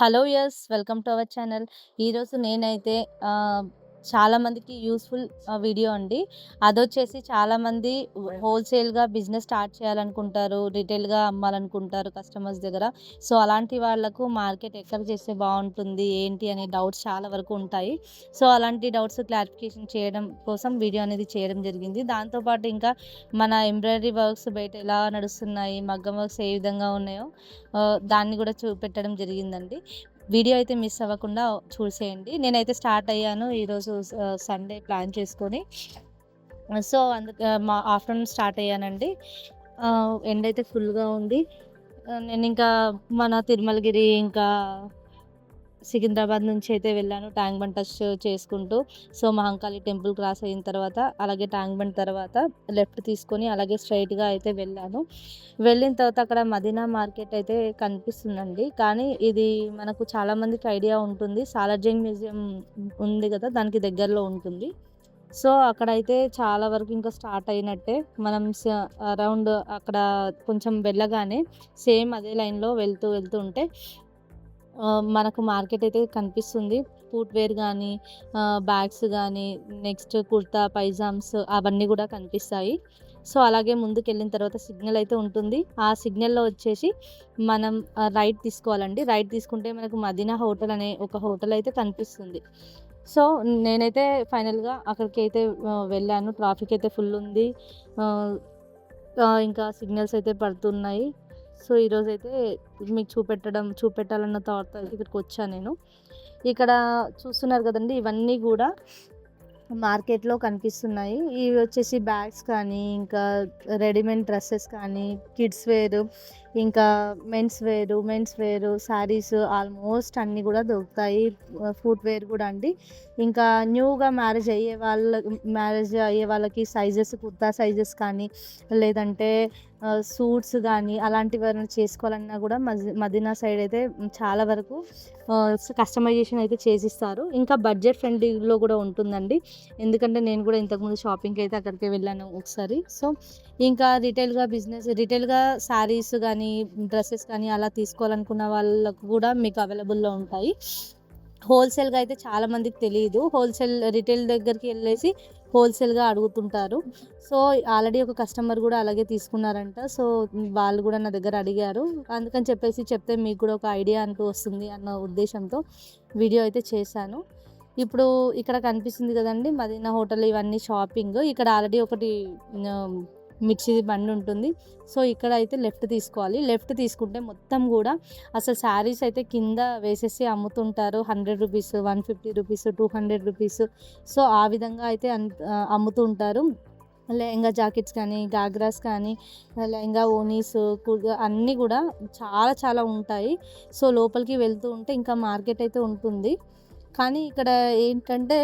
Hello yes welcome to our channel. ఈరోజు నేనైతే చాలా మందికి యూస్ఫుల్ వీడియో అండి. అదొచ్చేసి చాలామంది హోల్సేల్‌గా బిజినెస్ స్టార్ట్ చేయాలనుకుంటారు. రిటైల్‌గా అమ్మాలనుకుంటారు కస్టమర్స్ దగ్గర. సో, అలాంటి వాళ్ళకు మార్కెట్ ఎక్కడ చేస్తే బావుంటుంది, ఏంటి అనే డౌట్స్ చాలా వరకు ఉంటాయి. సో, అలాంటి డౌట్స్ క్లారిఫికేషన్ చేయడం కోసం వీడియో అనేది చేయడం జరిగింది. దాంతో పాటు ఇంకా మన ఎంబ్రాయిడరీ వర్క్స్ బయట ఎలా నడుస్తున్నాయి, మగ్గం వర్క్స్ ఏ విధంగా ఉన్నాయో దాన్ని కూడా చూపెట్టడం జరిగిందండి. వీడియో అయితే మిస్ అవ్వకుండా చూసేయండి. నేనైతే స్టార్ట్ అయ్యాను ఈరోజు సండే ప్లాన్ చేసుకొని. సో, మా ఆఫ్టర్‌నూన్ స్టార్ట్ అయ్యానండి. ఎండ అయితే ఫుల్‌గా ఉంది. నేనింకా మన తిరుమలగిరి ఇంకా సికింద్రాబాద్ నుంచి అయితే వెళ్ళాను. ట్యాంక్ బండ్ టచ్ చేసుకుంటూ. సో, మహంకాళి టెంపుల్ క్రాస్ అయిన తర్వాత, అలాగే ట్యాంక్ బండ్ తర్వాత లెఫ్ట్ తీసుకొని అలాగే స్ట్రెయిట్‌గా అయితే వెళ్ళాను. వెళ్ళిన తర్వాత అక్కడ మదీనా మార్కెట్ అయితే కనిపిస్తుందండి. కానీ ఇది మనకు చాలా మందికి ఐడియా ఉంటుంది. సాలార్జంగ్ మ్యూజియం ఉంది కదా! దానికి దగ్గరలో ఉంటుంది. సో, అక్కడైతే చాలా వరకు ఇంకా స్టార్ట్ అయినట్టే. మనం అరౌండ్ అక్కడ కొంచెం వెళ్ళగానే సేమ్ అదే లైన్‌లో వెళ్తూ ఉంటే మనకు మార్కెట్ అయితే కనిపిస్తుంది. ఫుట్‌వేర్ గానీ, బ్యాగ్స్ గానీ, నెక్స్ట్ కుర్తా, పైజామ్స్ అవన్నీ గూడా కనిపిస్తాయి. సో, అలాగే ముందుకెళ్ళిన తర్వాత సిగ్నల్ అయితే ఉంటుంది. ఆ సిగ్నల్‌లో వచ్చేసి మనం రైట్ తీసుకోవాలండి. రైట్ తీసుకుంటే మనకు మదీనా హోటల్ అనే ఒక హోటల్ అయితే కనిపిస్తుంది. సో, నేనైతే ఫైనల్‌గా అక్కడికైతే వెళ్ళాను. ట్రాఫిక్ అయితే ఫుల్ ఉంది. ఆహ్, ఇంకా సిగ్నల్స్ అయితే పడుతున్నాయి. సో, ఈరోజైతే మీకు చూపెట్టాలన్న థాట్‌తో అయితే ఇక్కడికొచ్చా నేను. ఇక్కడ చూస్తున్నారు గదండీ! ఇవన్నీ గూడా మార్కెట్‌లో కనిపిస్తున్నాయి. ఇవి వచ్చేసి బ్యాగ్స్ కానీ, ఇంకా రెడీమేడ్ డ్రెసెస్ కానీ, కిడ్స్ వేర్, ఇంకా మెన్స్ వేరు, శారీస్ ఆల్మోస్ట్ అన్నీ గూడా దొరుకుతాయి. ఫుట్‌వేర్ గూడా అండి. ఇంకా న్యూగా మ్యారేజ్ అయ్యే వాళ్ళకి సైజెస్ కుర్తా సైజెస్ కానీ, లేదంటే సూట్స్ గానీ, అలాంటివేవన్నా చేసుకోవాలన్నా గూడా మదీనా సైడ్ అయితే చాలా వరకు కస్టమైజేషన్ అయితే చేసిస్తారు. ఇంకా బడ్జెట్ ఫ్రెండ్లీలో గూడా ఉంటుందండి. ఎందుకంటే నేను గూడా ఇంతకుముందు షాపింగ్‌కైతే అక్కడికే వెళ్ళాను ఒకసారి. సో, ఇంకా రిటైల్‌గా శారీస్ గానీ, డ్రెసెస్ కానీ అలా తీసుకోవాలనుకున్న వాళ్ళకు గూడా మీకు అవైలబుల్‌లో ఉంటాయి. హోల్‌సేల్‌గా అయితే చాలా మందికి తెలీదు. రిటైల్ దగ్గరికి ఎళ్ళేసి హోల్‌సేల్‌గా అడుగుతుంటారు. సో, ఆల్రెడీ ఒక కస్టమర్ గూడా అలాగే తీసుకున్నారంట. సో, వాళ్ళు గూడా నా దగ్గర అడిగారు. అందుకని చెప్తే మీకు కూడా ఒక ఐడియా అంటూ వస్తుంది అన్న ఉద్దేశంతో వీడియో అయితే చేశాను. ఇప్పుడు ఇక్కడ కనిపిస్తుంది గదండీ! మదీనా హోటల్ ఇవన్నీ షాపింగ్. ఇక్కడ ఆల్రెడీ ఒకటి ఆహ్, మిర్చిది బండుంటుంది. సో, ఇక్కడైతే లెఫ్ట్ తీసుకోవాలి. లెఫ్ట్ తీసుకుంటే మొత్తం గూడా అసలు శారీస్ అయితే కింద వేసేసి అమ్ముతుంటారు. రూ. 100, రూ. 150, రూ. 200. సో, ఆ విధంగా అయితే అమ్ముతూ ఉంటారు. లెహంగా జాకెట్స్ కానీ, గాగ్రాస్ కానీ, లెహంగా ఓనీస్ అన్నీ గూడా చాలా చాలా ఉంటాయి. సో, లోపలికి వెళ్తూ ఉంటే ఇంకా మార్కెట్ అయితే ఉంటుంది. కానీ ఇక్కడ ఏంటంటే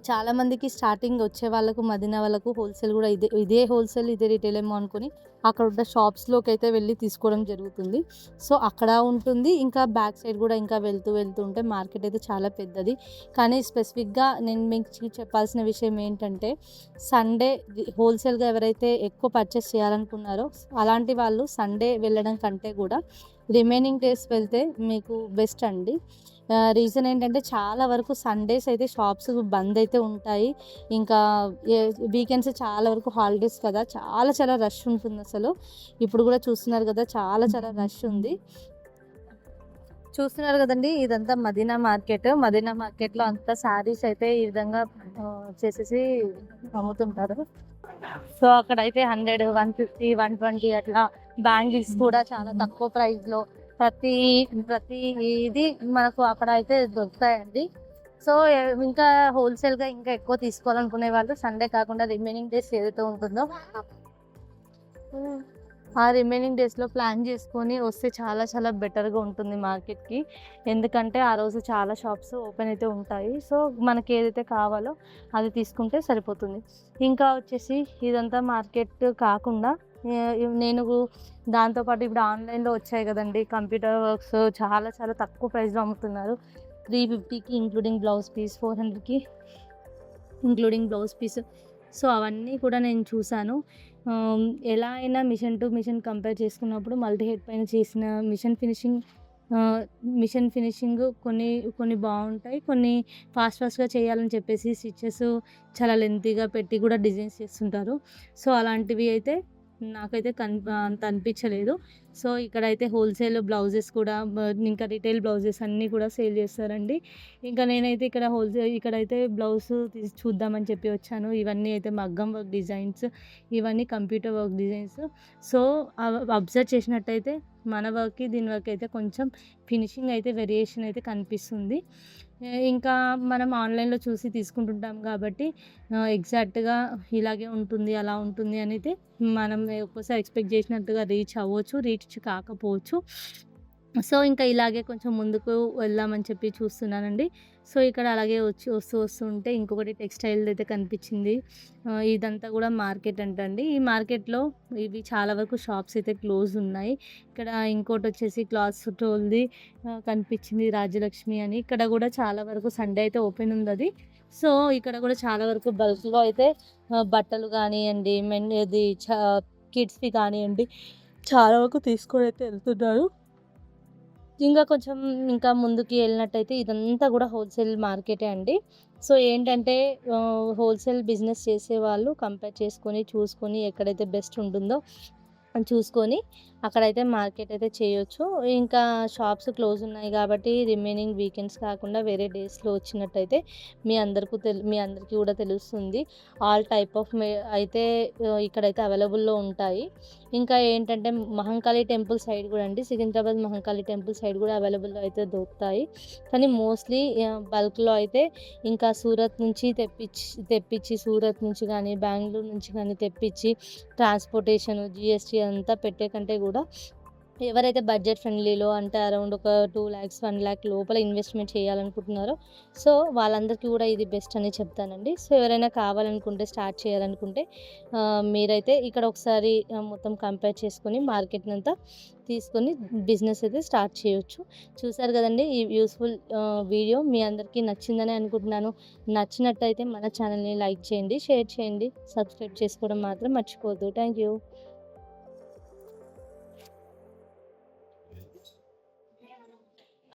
చాలామందికి స్టార్టింగ్ వచ్చే వాళ్ళకు మదీనా వాళ్ళకు హోల్‌సేల్ గూడా ఇదే హోల్‌సేల్, ఇదే రిటైల్ ఏమో అనుకుని అక్కడున్న షాప్స్‌లోకైతే వెళ్లి తీసుకోవడం జరుగుతుంది. సో, అక్కడ ఉంటుంది. ఇంకా బ్యాక్ సైడ్ గూడా ఇంకా వెళ్తూ ఉంటే మార్కెట్ అయితే చాలా పెద్దది. కానీ స్పెసిఫిక్‌గా నేను మీకు చెప్పాల్సిన విషయం ఏంటంటే సండే హోల్‌సేల్‌గా ఎవరైతే ఎక్కువ పర్చేస్ చేయాలనుకున్నారో అలాంటి వాళ్ళు సండే వెళ్ళడం కంటే గూడా రిమైనింగ్ డేస్ వెళ్తే మీకు బెస్ట్ అండి. రీజన్ ఏంటంటే చాలా వరకు సండేస్ అయితే షాప్స్ బంద్ అయితే ఉంటాయి. ఇంకా ఎ వీకెండ్స్ చాలా వరకు హాలిడేస్ కదా! చాలా చాలా రష్ ఉంటుందసలు. ఇప్పుడు గూడా చూస్తున్నారు గదా! చాలా చాలా రష్ ఉంది. చూస్తున్నారు గదండీ! ఇదంతా మదీనా మార్కెట్. మదీనా మార్కెట్‌లో అంతా శారీస్ అయితే ఈ విధంగా చేసేసి అమ్ముతుంటారు. సో, అక్కడైతే 100, 150, 120 అట్లా బ్యాంగిల్స్ కూడా చాలా తక్కువ ప్రైస్‌లో ప్రతి ప్రతి ఇది మనకు అక్కడైతే దొరుకుతాయండి. సో, ఇంకా హోల్‌సేల్‌గా ఇంకా ఎక్కువ తీసుకోవాలనుకునే వాళ్ళు సండే కాకుండా రిమైనింగ్ డేస్ ఏదైతే ఉంటుందో ఆ రిమైనింగ్ డేస్‌లో ప్లాన్ చేసుకొని వస్తే చాలా చాలా బెటర్‌గా ఉంటుంది మార్కెట్‌కి. ఎందుకంటే ఆ రోజు చాలా షాప్స్ ఓపెన్ అయితే ఉంటాయి. సో, మనకి ఏదైతే కావాలో అది తీసుకుంటే సరిపోతుంది. ఇంకా వచ్చేసి ఇదంతా మార్కెట్ కాకుండా నేను దాంతో పాటు ఇప్పుడు ఆన్‌లైన్‌లో వచ్చాయి గదండీ! కంప్యూటర్ వర్క్స్ చాలా చాలా తక్కువ ప్రైస్‌లో అమ్ముతున్నారు. 350కి ఇంక్లూడింగ్ బ్లౌజ్ పీస్, 400కి ఇంక్లూడింగ్ బ్లౌజ్ పీస్. సో, అవన్నీ కూడా నేను చూసాను. ఎలా అయినా మిషన్ టు మిషన్ కంపేర్ చేసుకున్నప్పుడు మల్టీ హెడ్ పైన చేసిన machine finishing ah, machine finishing కొన్ని కొన్ని బావుంటాయి. కొన్ని ఫాస్ట్‌గా చేయాలని చెప్పేసి స్టిచెస్ చాలా లెంతీగా పెట్టి కూడా డిజైన్స్ చేస్తుంటారు. సో, అలాంటివి అయితే నాకైతే అంత అనిపించలేదు. సో, ఇక్కడైతే హోల్‌సేల్ బ్లౌజెస్ కూడా ఇంకా రిటైల్ బ్లౌజెస్ అన్నీ కూడా సేల్ చేస్తారండి. ఇంకా నేనైతే ఇక్కడైతే బ్లౌజ్ చూద్దామని చెప్పి వచ్చాను. ఇవన్నీ అయితే మగ్గం వర్క్ డిజైన్స్, ఇవన్నీ computer work designs. So, observe చేసినట్టయితే మన వర్క్‌కి, దీని వర్క్ అయితే కొంచెం ఫినిషింగ్ అయితే వేరియేషన్ అయితే కనిపిస్తుంది. ఇంకా మనం ఆన్‌లైన్‌లో చూసి తీసుకుంటుంటాం కాబట్టి ఎగ్జాక్ట్‌గా ఇలాగే ఉంటుంది, అలా ఉంటుంది అనైతే మనం ఒక్కోసారి ఎక్స్‌పెక్ట్ చేసినట్టుగా రీచ్ అవ్వచ్చు, రీచ్ కాకపోవచ్చు. సో, ఇంకా ఇలాగే కొంచెం ముందుకు వెళ్దామని చెప్పి చూస్తున్నానండి. సో, ఇక్కడ అలాగే వస్తూ ఉంటే ఇంకొకటి టెక్స్‌టైల్‌దయితే కనిపించింది. ఇదంతా గూడా మార్కెట్ అంటండి. ఈ మార్కెట్‌లో ఇవి చాలా వరకు షాప్స్ అయితే క్లోజ్ ఉన్నాయి. ఇక్కడ ఇంకోటొచ్చేసి క్లాత్ స్టోర్‌ది కనిపించింది, రాజ్యలక్ష్మి అని. ఇక్కడ గూడా చాలా వరకు సండే అయితే ఓపెన్ ఉందది. సో, ఇక్కడ గూడా చాలా వరకు బల్క్‌లో అయితే బట్టలు గానియండి, కిడ్స్‌వి కానియండి, చాలా వరకు తీసుకొనైతే ఎళ్తున్నారు. కొంచెం ఇంకా ముందుకి ఎళ్ళినట్టయితే ఇదంతా గూడా హోల్‌సేల్ మార్కెటే అండి. సో, ఏంటంటే హోల్‌సేల్ బిజినెస్ చేసేవాళ్ళు కంపేర్ చేసుకొని, చూసుకొని ఎక్కడైతే బెస్ట్ ఉంటుందో చూసుకొని అక్కడైతే మార్కెట్ అయితే చేయొచ్చు. ఇంకా షాప్స్ క్లోజ్ ఉన్నాయి గాబట్టి రిమైనింగ్ వీకెండ్స్ కాకుండా వేరే డేస్‌లో వచ్చినట్టయితే మీ అందరికీ గూడా తెలుస్తుంది. ఆల్ టైప్ ఆఫ్ అయితే ఇక్కడైతే అవైలబుల్‌లో ఉంటాయి. ఇంకా ఏంటంటే మహంకాళి టెంపుల్ సైడ్ గూడా అండి, సికింద్రాబాద్ మహంకాళి టెంపుల్ సైడ్ గూడా అవైలబుల్‌లో అయితే దొరుకుతాయి. కానీ మోస్ట్‌లీ బల్క్‌లో అయితే ఇంకా సూరత్ నుంచి తెప్పిచ్చి సూరత్ నుంచి గానీ, బెంగుళూరు నుంచి గానీ తెప్పిచ్చి ట్రాన్స్‌పోర్టేషన్, జీఎస్టీ అంతా పెట్టే కంటే గూడా ఎవరైతే బడ్జెట్ ఫ్రెండ్లీలో అంటే అరౌండ్ ఒక 2,00,000, 1,00,000 లోపల ఇన్వెస్ట్‌మెంట్ చేయాలనుకుంటున్నారో, సో, వాళ్ళందరికీ గూడా ఇది బెస్ట్ అని చెప్తానండి. సో, ఎవరైనా కావాలనుకుంటే, స్టార్ట్ చేయాలనుకుంటే మీరైతే ఇక్కడ ఒకసారి మొత్తం కంపేర్ చేసుకొని మార్కెట్‌నంతా తీసుకొని బిజినెస్ అయితే స్టార్ట్ చేయొచ్చు. చూసారు గదండీ! ఈ యూజ్‌ఫుల్ వీడియో మీ అందరికీ నచ్చిందనే అనుకుంటున్నాను. నచ్చినట్టయితే మన ఛానల్‌ని లైక్ చేయండి, షేర్ చేయండి, సబ్స్క్రైబ్ చేసుకోవడం మాత్రం మర్చిపోవద్దు. Thank you.